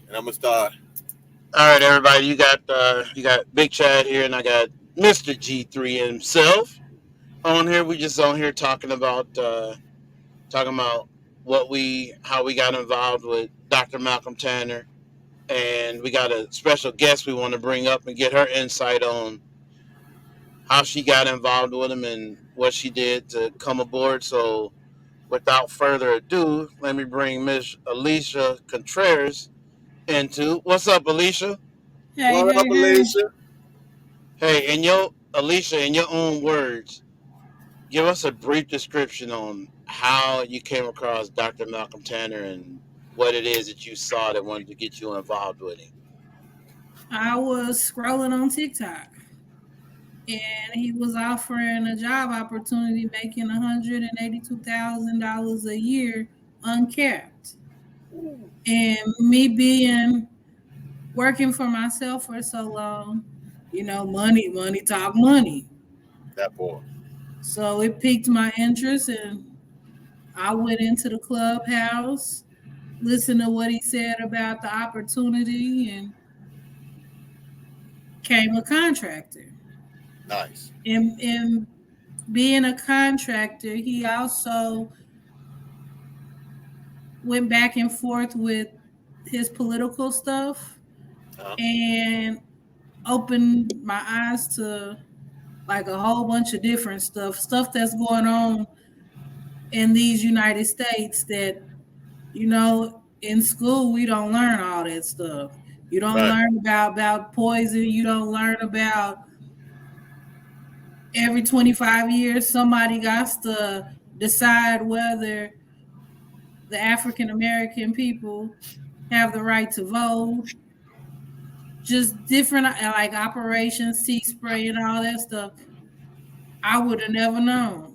And I'm gonna start. All right, everybody. You got Big Chad here, and I got Mister G3 himself on here. We just on here talking about how we got involved with Dr. Malcolm Tanner, and we got a special guest we want to bring up and get her insight on how she got involved with him and what she did to come aboard. So, without further ado, let me bring Miss Alicia Contreras into. What's up, Alicia? Hey, What up, hey, hey. Alicia? Hey, in your Alicia, in your own words, give us a brief description on how you came across Dr. Malcolm Tanner and what it is that you saw that wanted to get you involved with him. I was scrolling on TikTok and he was offering a job opportunity making $182,000 a year uncapped. And me being working for myself for so long, money talk money. That boy. So it piqued my interest and I went into the clubhouse, listened to what he said about the opportunity and came a contractor. Nice. And being a contractor, he also went back and forth with his political stuff Uh-huh. and opened my eyes to like a whole bunch of different stuff that's going on in these United States that, in school we don't learn all that stuff. You don't Right. learn about poison. You don't learn about every 25 years somebody got to decide whether the African American people have the right to vote. Just different like Operation Sea Spray and all that stuff. I would have never known.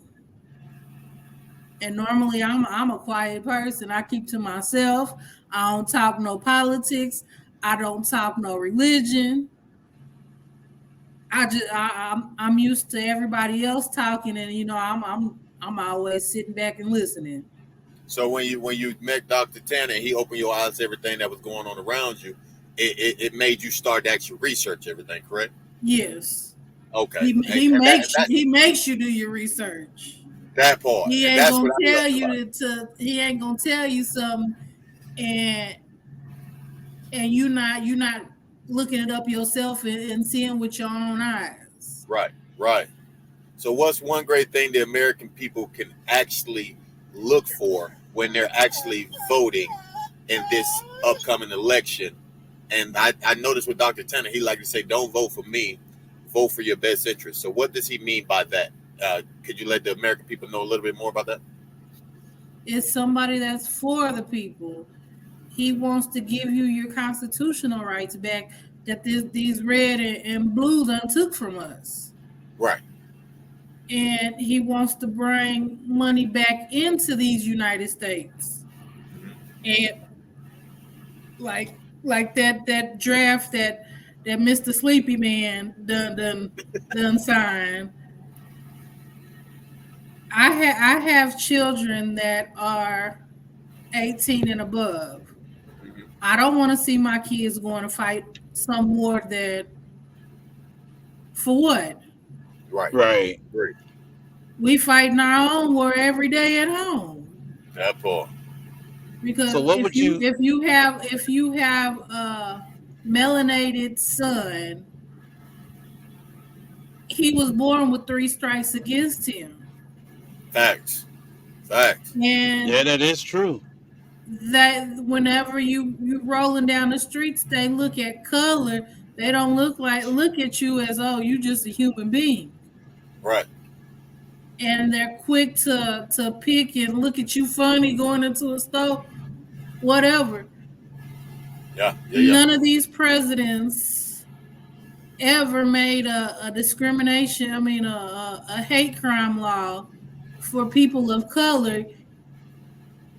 And normally I'm a quiet person. I keep to myself. I don't talk no politics. I don't talk no religion. I'm used to everybody else talking, and I'm always sitting back and listening. So when you met Dr. Tanner, he opened your eyes to everything that was going on around you. It made you start to actually research everything, correct? Yes, Okay. he And, he and that, makes you that he makes you do your research. that part, He and ain't that's gonna what I tell loved you about it. he ain't gonna tell you something and you not looking it up yourself and seeing with your own eyes. Right. Right. So what's one great thing the American people can actually look for when they're actually voting in this upcoming election? And I noticed with Dr. Tanner, he like to say, "Don't vote for me, vote for your best interest." So what does he mean by that? Could you let the American people know a little bit more about that? It's somebody that's for the people. He wants to give you your constitutional rights back that these red and blue done took from us. Right. And he wants to bring money back into these United States. And like that draft that Mr. Sleepy Man done signed. I have children that are 18 and above. Mm-hmm. I don't want to see my kids going to fight some war that for what? Right. Right. Great. We fighting our own war every day at home. That part. So, Because what if would you you? if you have if you have a melanated son, he was born with three strikes against him. Facts. Facts. Yeah, And that is true. that whenever you rolling down the streets, they look at color. They don't look at you as, oh, you just a human being. Right. And they're quick to pick and look at you funny going into a store, whatever. Yeah. Yeah. Yeah. None of these presidents ever made a discrimination, a hate crime law for people of color.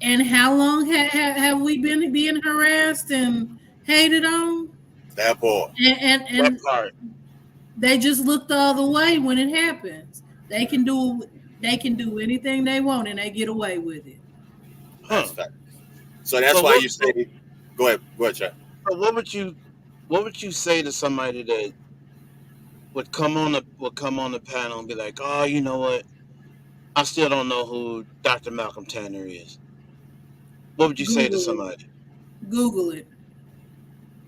And how long have we been being harassed and hated on? That part. That And part. they just look the other way when it happens. They can do anything they want and they get away with it. That's Huh. fact. So that's So why what? you So say, go ahead, Chad. So what would you say to somebody that would come on the panel and be like, oh, you know what? I still don't know who Dr. Malcolm Tanner is. What would you say to Google it. somebody? Google it.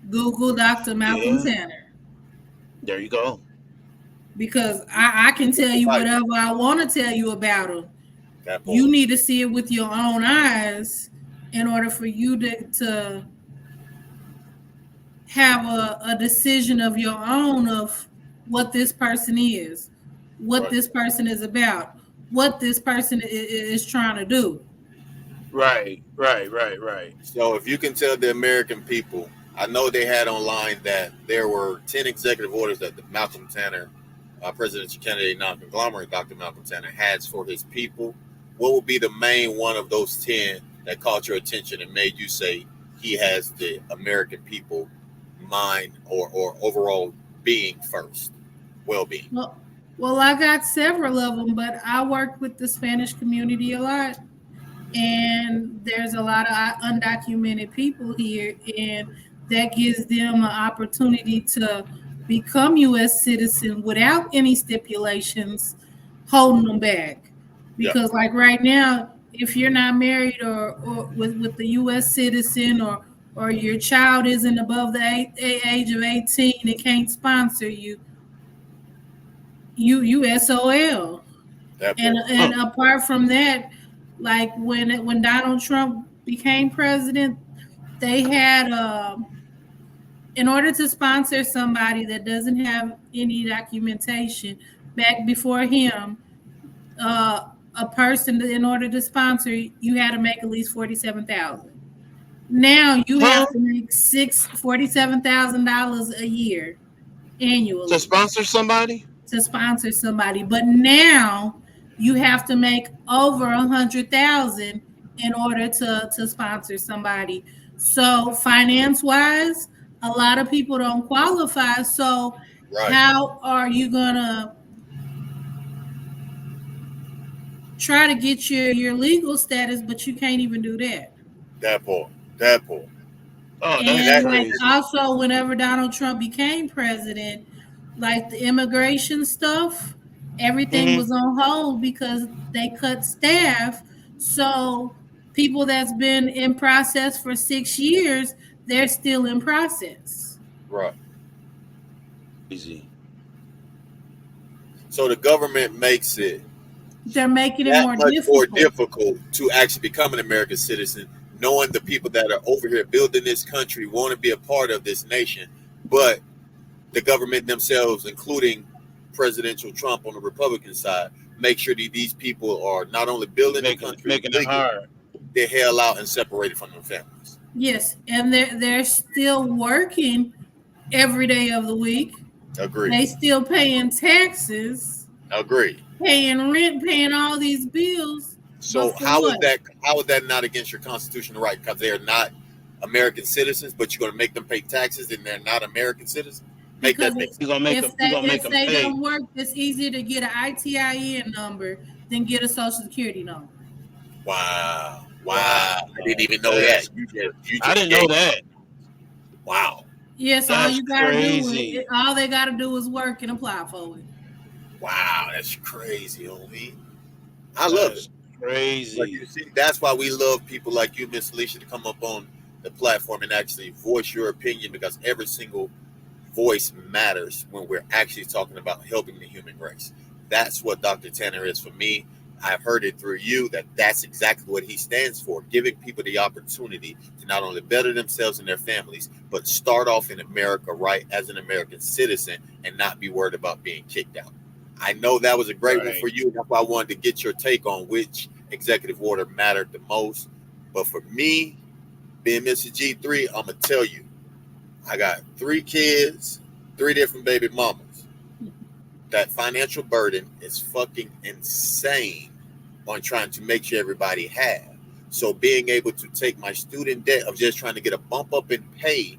Google Dr. Malcolm Yeah, Tanner. there you go. Because I can tell you Right. whatever I want to tell you about him. That You part. need to see it with your own eyes in order for you to have a decision of your own of what this person is, what Right. this person is about, what this person is trying to do. Right, right, right, right. So if you can tell the American people, I know they had online that there were 10 executive orders that the Malcolm Tanner, presidential candidate, non-conglomerate, Dr. Malcolm Tanner, has for his people. What would be the main one of those 10 that caught your attention and made you say he has the American people mind or overall being first, well-being? Well, I got several of them, but I work with the Spanish community a lot, and there's a lot of undocumented people here, and that gives them an opportunity to become U.S. citizen without any stipulations holding them back. Yeah, Because, like right now, if you're not married or with the U.S. citizen or your child isn't above the age of 18 and can't sponsor you, you SOL. that And part. and apart from that, like when Donald Trump became president, they had in order to sponsor somebody that doesn't have any documentation back before him, a person in order to sponsor you had to make at least 47,000. Now you Huh? have to make $47,000 a year To annually sponsor somebody? to sponsor somebody, but now you have to make over 100,000 in order to sponsor somebody. So finance wise, a lot of people don't qualify. So Right. how are you gonna try to get your legal status, but you can't even do that? That part. That part. Oh, And that's And that like crazy. also whenever Donald Trump became president, like the immigration stuff, everything Hmm. was on hold because they cut staff. So people that's been in process for 6 years, they're still in process. right. Crazy. So the government makes it They're making it that more much more difficult difficult to actually become an American citizen, knowing the people that are over here building this country want to be a part of this nation, but the government themselves, including presidential Trump on the Republican side, make sure that these people are not only building the Making it country making it legally, hard. they're held out and separated from their families. yes, and they're still working every day of the week. Agree. They still paying taxes, Agree. paying rent, paying all these bills, but So for how is what? that? How is that not against your constitutional right? Because they are not American citizens, but you're going to make them pay taxes, and they're not American citizens. Make Because that make sense? You're gonna make them. You're gonna make if them they pay. don't work, it's easier to get an ITIN number than get a social security number. Wow, Wow, wow! I didn't even know that. that's. You I just didn't know gave. that. Yes, Wow, all That's you gotta do crazy. all they gotta do is work and apply for it. wow, that's crazy, homie. I love it. That's But you crazy. see, that's why we love people like you, Miss Alicia, to come up on the platform and actually voice your opinion because every single voice matters when we're actually talking about helping the human race. That's what Dr. Tanner is for me. I've heard it through you that that's exactly what he stands for, giving people the opportunity to not only better themselves and their families, but start off in America right as an American citizen and not be worried about being kicked out. I know that was a great one Right. for you. That's why I wanted to get your take on which executive order mattered the most. But for me, being Mr. G3, I'm going to tell you, I got 3 kids, 3 different baby mamas. That financial burden is fucking insane on trying to make sure everybody have. So being able to take my student debt of just trying to get a bump up in pay,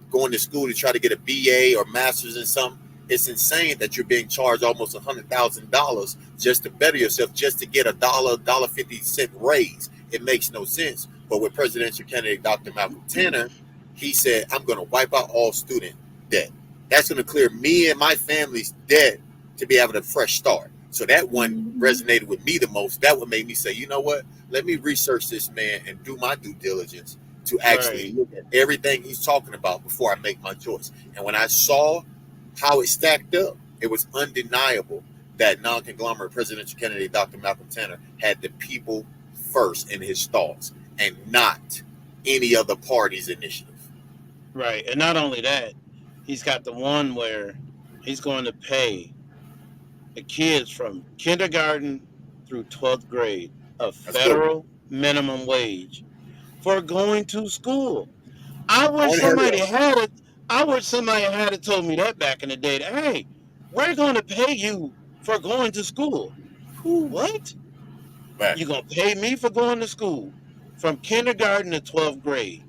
going to school to try to get a BA or master's in something, it's insane that you're being charged almost $100,000 just to better yourself, just to get dollar 50 cent raise. It makes no sense. But with presidential candidate Dr. Malcolm Tanner, He said, I'm going to wipe out all student debt. That's going to clear me and my family's debt to be able to fresh start. So that one Mhm. resonated with me the most. That one made me say, you know what? Let me research this man and do my due diligence to actually Right. look at everything he's talking about before I make my choice. And when I saw how it stacked up, it was undeniable that non-conglomerate presidential candidate Dr. Malcolm Tanner had the people first in his thoughts and not any other party's initiative. Right. And not only that, he's got the one where he's going to pay the kids from kindergarten through 12th grade a That's a good one. federal minimum wage for going to school. I wish Unheard somebody of. had it. I wish somebody had it told me that back in the day. That, hey, we're going to pay you for going to school. Whew. What? Man, You going to pay me for going to school from kindergarten to 12th grade?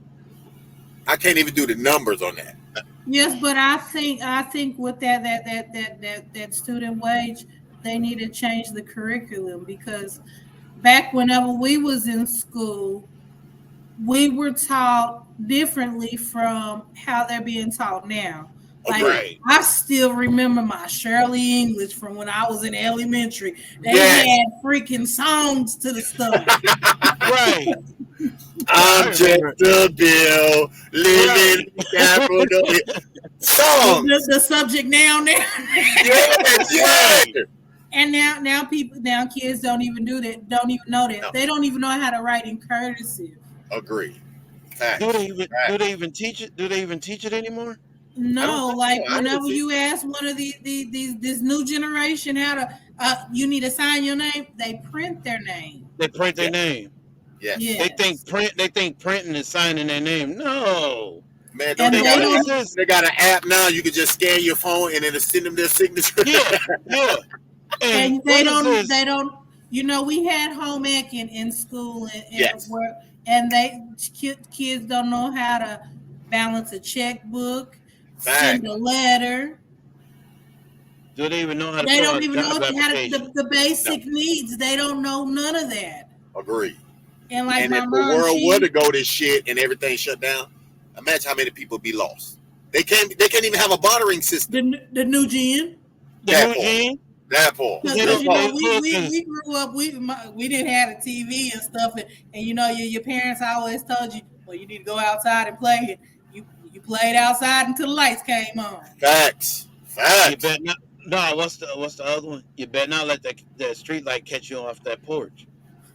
I can't even do the numbers on that. Yes, but I think with that student wage, they need to change the curriculum because back whenever we was in school, we were taught differently from how they're being taught now. Like Agree. Right. I still remember my Shirley English from when I was in elementary. They Yes. had freaking songs to the stuff. Right. I I'm just remember. a bill living Right. in capital. The, Songs. the subject now. Yes, yes. Right. And now kids don't even do that. Don't even know that. No, They don't even know how to write in cursive. agree. Do they Facts. even do Facts. they even teach it? Do they even teach it anymore? I don't No, think so. like I didn't whenever see. you ask one of these this new generation how to you need to sign your name, they print their name. They print their Yeah. name. Yes. Yes. They think printing is signing their name. No. Man, don't And they Then they got what an is app? don't this? They got an app now. You can just scan your phone and it'll send them their signature. Yeah, yeah. And and what is they this? don't we had home ec in school and Yes. where and they kids don't know how to balance a checkbook, send Facts. a letter. Do they even know how to They fill don't out a even know job how to application? the No. basic needs. They don't know none of that. Agree. And like And my if the mom, world were to she go to shit and everything shut down, imagine how many people be lost. They can't. They can't even have a monitoring system. the new gen. The That new part. gene? That part. They Because Real don't. talk. They look. we grew up we didn't have a TV and stuff and your parents always told you well you need to go outside and play it you played outside until the lights came on. Facts. You Facts. bet not. No. What's the other one? You bet not let that street light catch you off that porch.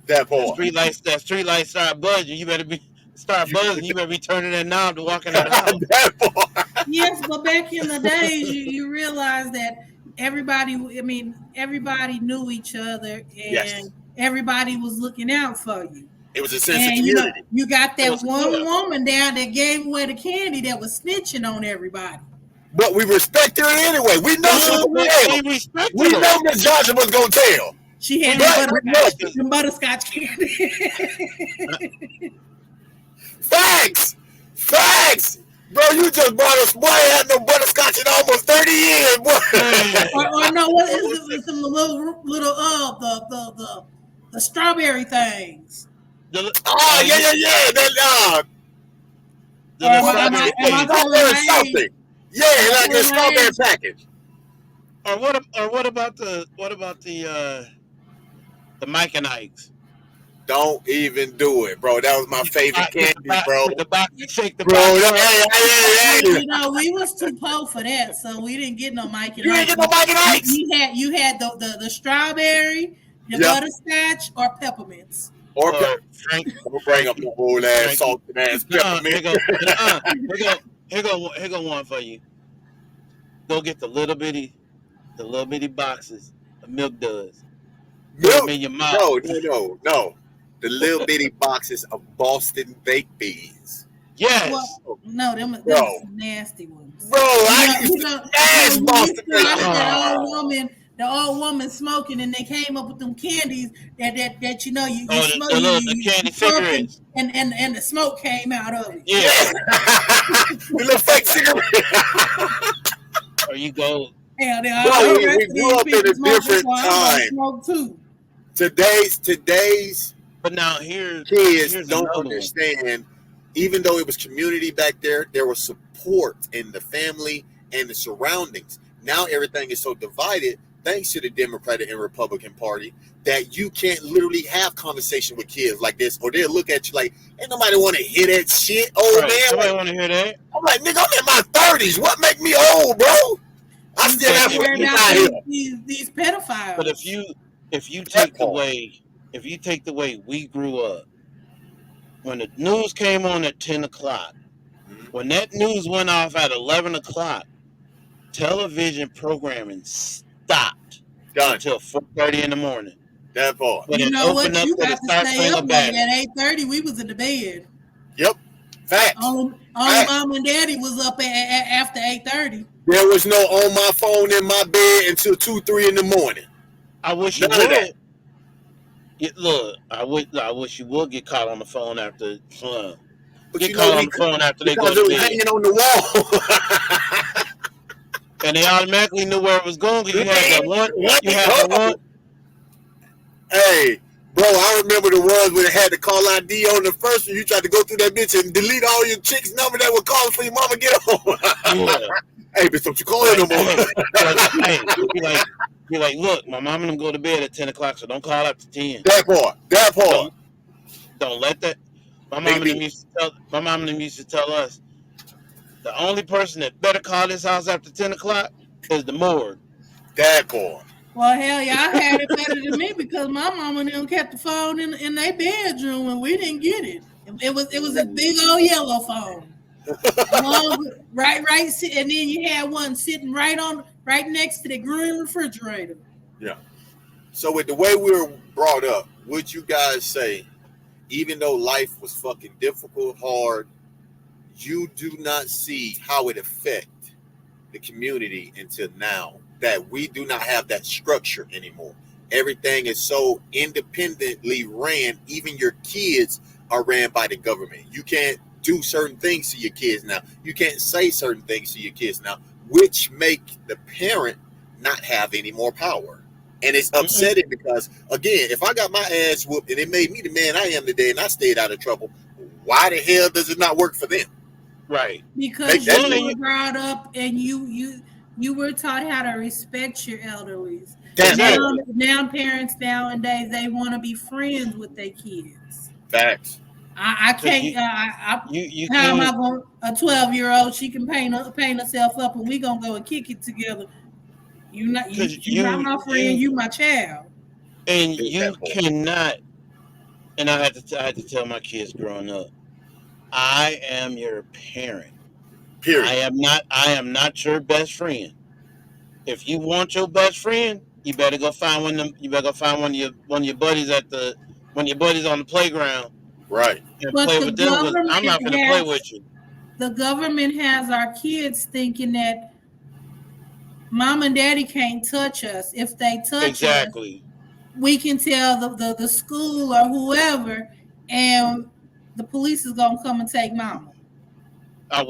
That That part. street light. That street light start buzzing. You better be start You, buzzing. You better be turning that knob to walk into the house. that part. Yes, but back in the days you realize that everybody knew each other Yes. and everybody was looking out for you. It was a sense of And community. you got It that was one yeah. woman down that gave away the candy that was snitching on everybody. But we respect her anyway. We know she was Uh gonna huh. We tell. We respected her. know Miss Johnson was gonna tell. She We had But we respected her loved it. because them butterscotch candy. Facts. Facts. Bro, you just brought us boy had no butterscotch in almost 30 years, boy. man. or no, what is What's it? Some little the strawberry things. the Oh, yeah, yeah, yeah, yeah. That the Or little what strawberry am I figs? telling strawberry my something. age? Am Yeah, I like a telling my strawberry age? package. What about the Mike and Ike's? Don't even do it, bro. That was my favorite candy, bro. Put the box, shake the Bro, box up. hey, We was too poor for that, so we didn't get no Mike and you ain't Ike. get no Mike and Ike's? You had the strawberry, the Yeah. butterscotch, or peppermints. Or Or Frank don't bring up Frankie the whole ass Frankie. salted ass Nuh-uh, peppermint. here go one for you. Go get the little bitty boxes of Milk Duds. Put them Milk? in your mouth. No, no, no, no. The little bitty boxes of Boston baked beans. Well, Yes. no, them Bro, was some nasty ones. bro, I used to smash You used Boston to baked watch beans. the old woman smoking, and they came up with them candies that you Oh, smoke the candy you puff cigarettes. and the smoke came out of it. Yeah. Yeah. The little fake cigarette. Or you go. Yeah, all Bro, the we rest of grew these up in people a smoking, different so I'm gonna time. smoke too. Today's But now kids here's don't another one. understand Even though it was community back there was support in the family and the surroundings. Now everything is so divided, thanks to the Democratic and Republican Party, that you can't literally have conversation with kids like this, or they'll look at you like, ain't nobody want to hear that shit, old Right. man. Nobody Like, want to hear that. I'm like, nigga, I'm in my 30s. What make me old, bro? I You still got But have to if worry friends you about out here. these but pedophiles. if you That take the part. way we grew up, when the news came on at 10 o'clock, Mhm. when that news went off at 11 o'clock, television programming stopped Done. until 4:30 in the morning. That part. When You it know opened what? up You to the got to Stop stay up Spangled late. Banner, At 8:30, we was in the bed. Yep. Facts. Only Facts. mom and daddy was up after 8:30. There was no on my phone in my bed until 2, 3 in the morning. I wish you None of that. would. Look, I wish you would get caught on the phone after But get you know caught on we the phone after they go because to it was bed, hanging on the wall. and they automatically knew where it was going because Man, what you the had the one. code? Hey, bro, I remember the ones when it had the call ID on the first one. You tried to go through that bitch and delete all your chicks' number that were calling for your mama get Yeah, home. Hey, bitch, don't you call her like no more. hey, be like, look, my mom and them go to bed at 10 o'clock, so don't call after 10. That part. That part. Don't don't let that. Nigga be My mom and them used to tell us the only person that better call this house after 10 o'clock is the morgue. that part. Well, hell, y'all had it better than me because my mama and them kept the phone in their bedroom and we didn't get it. It was a big old yellow phone. Long, right, and then you had one sitting right next to the green refrigerator. Yeah. So with the way we were brought up, would you guys say, even though life was fucking difficult, hard, you do not see how it affect the community until now that we do not have that structure anymore. Everything is so independently ran. Even your kids are ran by the government. You can't do certain things to your kids now. You can't say certain things to your kids now, which make the parent not have any more power. And it's Mm-mm. upsetting because, again, if I got my ass whooped and it made me the man I am today and I stayed out of trouble, why the hell does it not work for them? Right. Make Because that you One, and were you, difference. brought up and you were taught how to respect your elderlies. That Now part. exactly. now parents nowadays they want to be friends with their kids. Facts. I Because can't. you How am I can't. going? A 12-year-old, she can paint herself up, and we gonna go and kick it together. Because You not my friend. You my child. you That part. cannot. And I had to tell my kids growing up, I am your parent. Period. I am not your best friend. If you want your best friend, you better go find you better go find one of your buddies one of your buddies on the playground Right. and But play with them because I'm not gonna play with you. the government has our kids thinking that mom and daddy can't touch us. If they touch us, Exactly. we can tell the school or whoever, and the police is gonna come and take mama. I And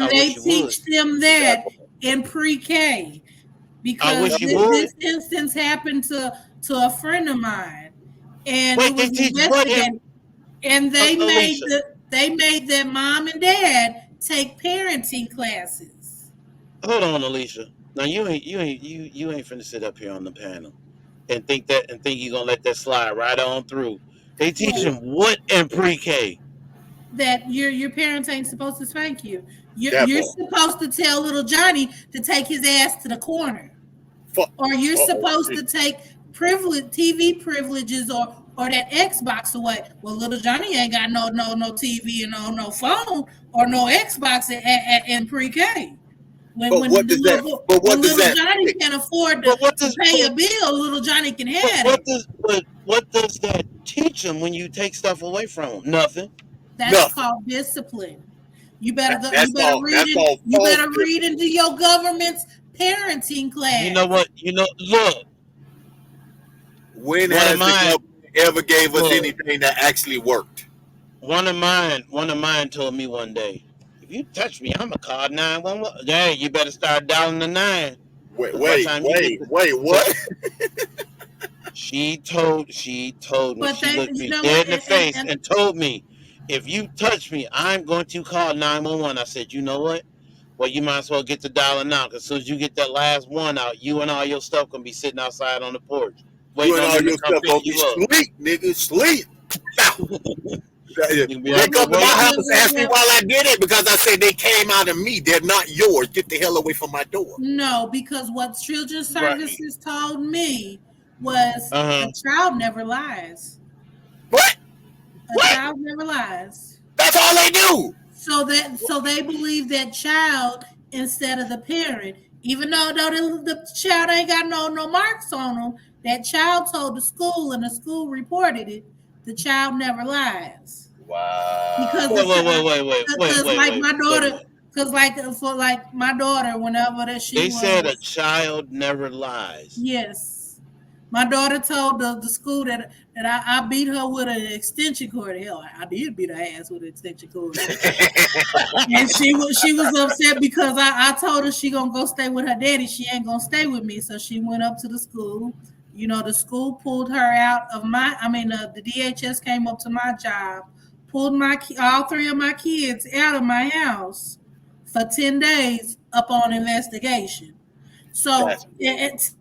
they wish you would. teach them That that part. in pre-K I because wish That you part. would. this instance happened to a friend of mine, and it Wait, they was teach what in investigated, and Alicia? they made their mom and dad take parenting classes. Hold on, Alicia. Now you ain't finna sit up here on the panel and think you're gonna let that slide right on through. They teach What? them what in pre-K? That your parents ain't supposed to spank you. That You're part. supposed to tell little Johnny to take his ass to the corner, Fuck. or you're Oh. supposed to take TV privileges or that Xbox away. Well, little Johnny ain't got no TV and no phone or no Xbox in pre-K. But what does that? But When what does little that Johnny fix? can afford But to pay a bill, little Johnny can have it. what does that teach them when you take stuff away from them? Nothing. That's Nothing. called discipline. You better go. That's called. That's called You false better read discipline. into your government's parenting You know class. what? Look, When one of has the mine, government ever gave us look, anything that actually worked? one of mine told me one day, if you touch me, I'm gonna call 911. Hey, you better start dialing the nine. Wait, Because by the wait, time you get wait, to, wait. to What? she told me, But she they, looked you me know what? dead in the face and told me, if you touch me, I'm going to call 911. I said, you know what? Well, you might as well get the dialing out. Because as soon as you get that last one out, you and all your stuff going to be sitting outside on the porch, You waiting and on all them to your come stuff pick gonna be you up. sleep, nigga, sleep. Now, You can be they out there come to my waiting. house, ask me why I did it because I said they came out of me. They're not yours. Get the hell away from my door. No, because what children's Right. services told me was a Uh-huh. child never lies. What? A What? child never lies. That's all they do. So they believe that child instead of the parent, even though the child ain't got no marks on them. That child told the school, and the school reported it. The child never lies because Wow. Wait, the wait, wait, child, wait, wait, wait, because wait, like wait, my wait a daughter, minute. because like for like my daughter, whenever that she They said a was. child never lies. Yes. My daughter told the school that I beat her with an extension cord. Hell, I did beat her ass with an extension cord. And she was upset because I told her she gonna go stay with her daddy. She ain't gonna stay with me. So she went up to the school. You know, the school pulled her out of my. I mean, the DHS came up to my job, pulled all three of my kids out of my house for 10 days up on investigation. That's So crazy.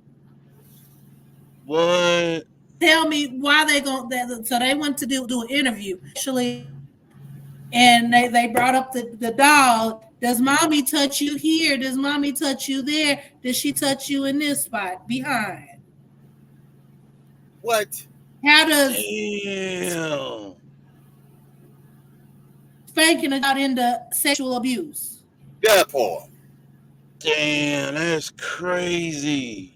What? tell me why they going. So they went to do an interview actually, and they brought up the dog. Does mommy touch you here? Does mommy touch you there? Does she touch you in this spot behind? What? How does Damn. spanking a child into sexual abuse? That part. Damn, that's crazy.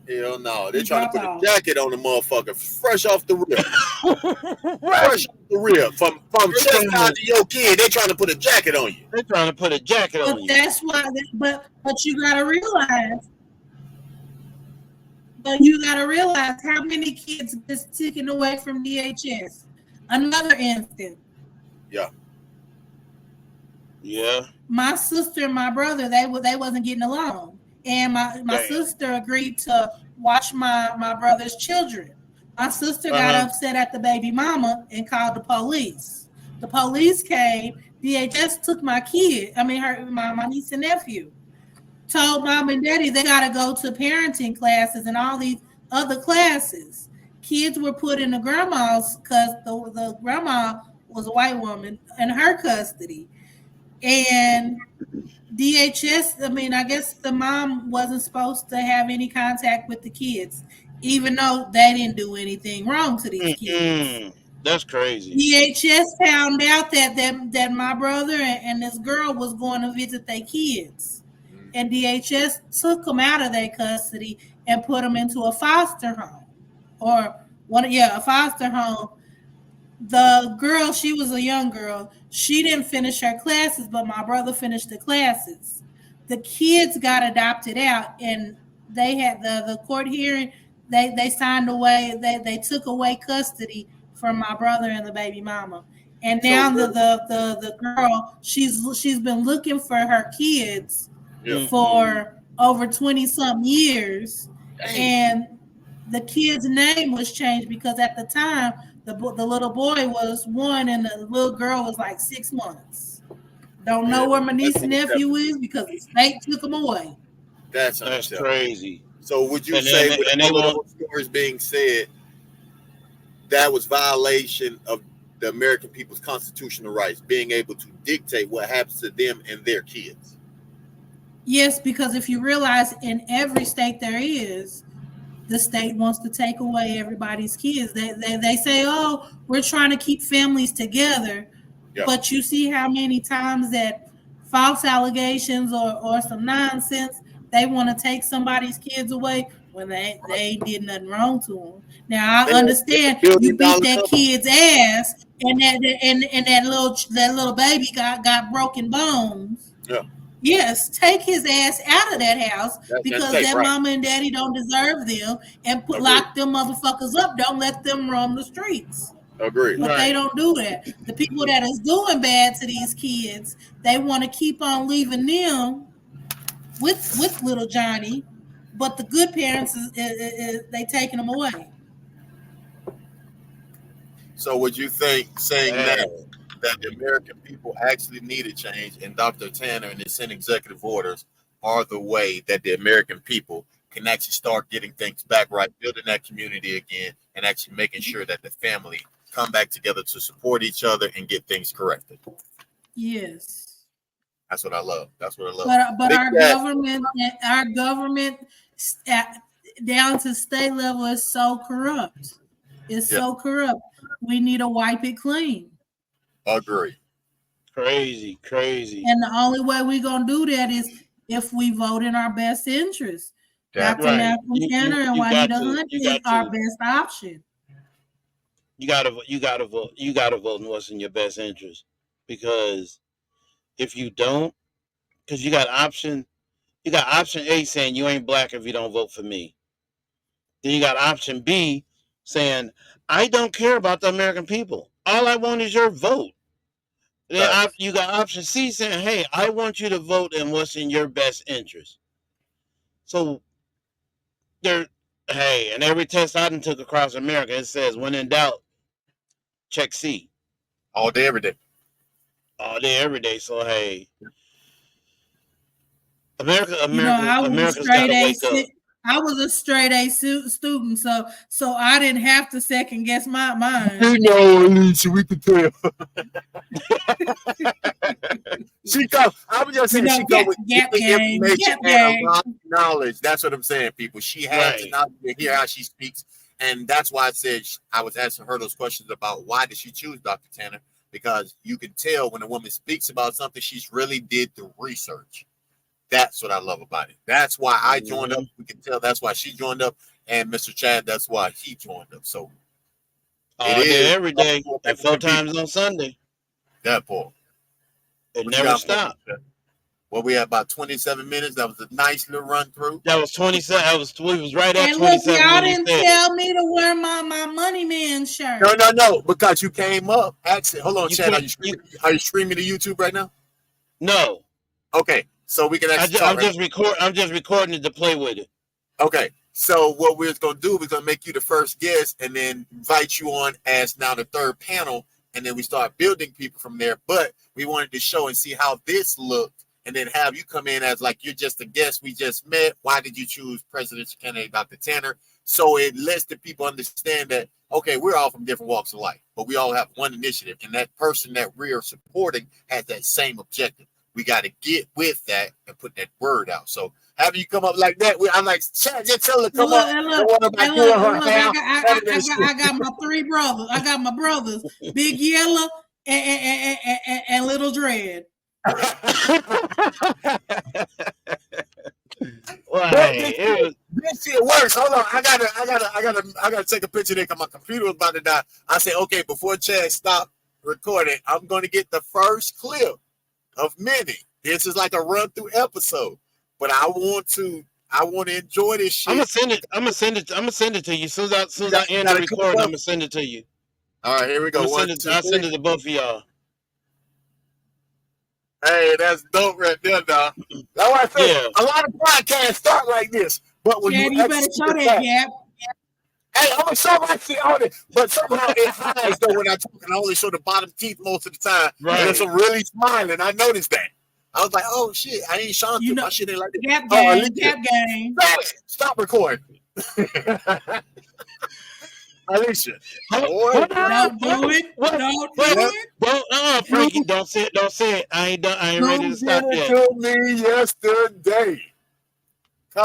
Hell no. They're He trying to dropped put a off. jacket on the motherfucker fresh off the rip. Fresh Right. off the rip. From They chest trying down to to your kid, they trying to put a jacket on you. they trying to put a jacket But on you. that's why. But you gotta realize. But you gotta realize how many kids gets taken away from DHS. Another instance. Yeah. Yeah. My sister and my brother they wasn't getting along, and my Damn. sister agreed to watch my brother's children. My sister got Uh-huh. upset at the baby mama and called the police. The police came. DHS took my kid. I mean, my niece and nephew. Told mom and daddy they got to go to parenting classes and all these other classes. Kids were put in the grandma's because the grandma was a white woman in her custody. And DHS, I mean, I guess the mom wasn't supposed to have any contact with the kids, even though they didn't do anything wrong to these kids. Mm-mm. That's crazy. DHS found out that my brother and this girl was going to visit their kids, and DHS took them out of their custody and put them into a foster home, or a foster home. The girl, she was a young girl. She didn't finish her classes, but my brother finished the classes. The kids got adopted out, and they had the court hearing. They signed away. They took away custody from my brother and the baby mama. And So now really, the girl, she's been looking for her kids yeah. Mm-mm. for over 20 some years, Dang. and the kid's name was changed because at the time the little boy was 1 and the little girl was like 6 months. Don't know Yeah. where my That's niece and nephew unacceptable. is because the state took them away. That's That's unacceptable. crazy. So would you And say, then with and they all of want those stories being said, that was violation of the American people's constitutional rights, being able to dictate what happens to them and their kids? Yes, because if you realize in every state there is, the state wants to take away everybody's kids. They say, oh, we're trying to keep families together. Yeah. But you see how many times that false allegations or some nonsense, they want to take somebody's kids away when they did nothing wrong to them. Now I They're understand you billion beat dollar that companies. kid's ass and that little baby got broken bones. Yeah. Yes, take his ass out of that house That's because unsafe, that right? mama and daddy don't deserve them, and Agreed. lock them motherfuckers up. Don't let them roam the streets. Agreed. But they right. don't do that. The people that is doing bad to these kids, they want to keep on leaving them with little Johnny. But the good parents is they taking them away. So would you think saying Hey, that the American people actually need a change, and Dr. Tanner and his 10 executive orders are the way that the American people can actually start getting things back right, building that community again, and actually making sure that the family come back together to support each other and get things corrected. Yes. That's what I love. That's what I love. But Big Cat. our government down to state level is so corrupt. It's Yeah, so corrupt. We need to wipe it clean. agree. crazy, crazy. And the only way we're gonna do that is if we vote in our best interest. That Dr. part. Right. Malcolm Tanner and You got Juanita to. Hunt You is got our to. best option. You gotta vote. You gotta vote in what's in your best interest. Because if you don't, because you got option A saying you ain't black if you don't vote for me. Then you got option B saying I don't care about the American people. All I want is your vote. Then Facts. you got option C saying, hey, I want you to vote in what's in your best interest. So there, hey, and every test I done took across America, it says when in doubt, check C All day, every day. all day, every day. So hey, I was a America's got straight to A. wake up. I was a straight A student, so I didn't have to second guess my mind. You know, Alicia, we can tell. She go. I was just saying she go with Gap giving game, information gap and a game. lot of knowledge. That's what I'm saying, people. She has to Right. not hear how she speaks, and that's why I said I was asking her those questions about why did she choose Dr. Tanner, because you can tell when a woman speaks about something, she's really did the research. That's what I love about it. That's why I joined up. Mm-hmm. We can tell that's why she joined up, and Mr. Chad, that's why he joined up. So it All day, is every up day, to and four American people. times on Sunday. That part. It What you never got for me, stopped. Chad? Well, we had about 27 minutes. That was a nice little run through. That was 27. We was right at And look, 27 y'all when you didn't said it. tell me to wear my money man No, shirt. no, no, because you came up. Actually, hold on, You Chad. Are can't. you You streaming? Are you streaming to YouTube right now? no. Okay, so we can actually talk I'm right just record. I'm just recording it to play with it. now. Okay, so what we're gonna do, we're gonna make you the first guest, and then invite you on as now the third panel, and then we start building people from there. But we wanted to show and see how this looked, and then have you come in as like you're just a guest we just met. Why did you choose presidential candidate Dr. Tanner? So it lets the people understand that okay, we're all from different walks of life, but we all have one initiative, and that person that we are supporting has that same objective. We got to get with that and put that word out. So having you come up like that, I'm like, Chad, just tell her to And come look, up. and Don't look, worry about and doing look, and her look. hair. I got my three brothers. I got my brothers, Big Yellow and Little Dread. Why? It was This shit works. Hold on. I gotta take a picture there because my computer was about to die. I said, okay, before Chad stop recording, I'm gonna get the first clip of many. This is like a run through episode. But I want to enjoy this I'm gonna shit. send it. I'm gonna send it. I'm gonna send it to you. Soon as I You end got the a clip recording, I'm of gonna send it to you. All right, here we I'm go. gonna One, send it. two, I'll three. send it to both of y'all. Hey, that's dope right there, dog. That's why I say Yeah. a lot of podcasts start like this. But when you Chad, you better execute show the that fact, gap. hey, I'm gonna show my shit on it, but somehow it hides though when I talk, and I only show the bottom teeth most of the time, and it's Right. a really smiling. I noticed that. I was like, oh shit, I ain't Sean You too. know, My shit ain't like this. gap Oh, game, Alicia, gap game. stop recording. Alicia, boy, Hold on. Don't do it. What? Don't do What? yep, it. Don't. Freaky. you Don't say it. Don't say it. I ain't done. I ain't ready you to did stop it yet. to me yesterday.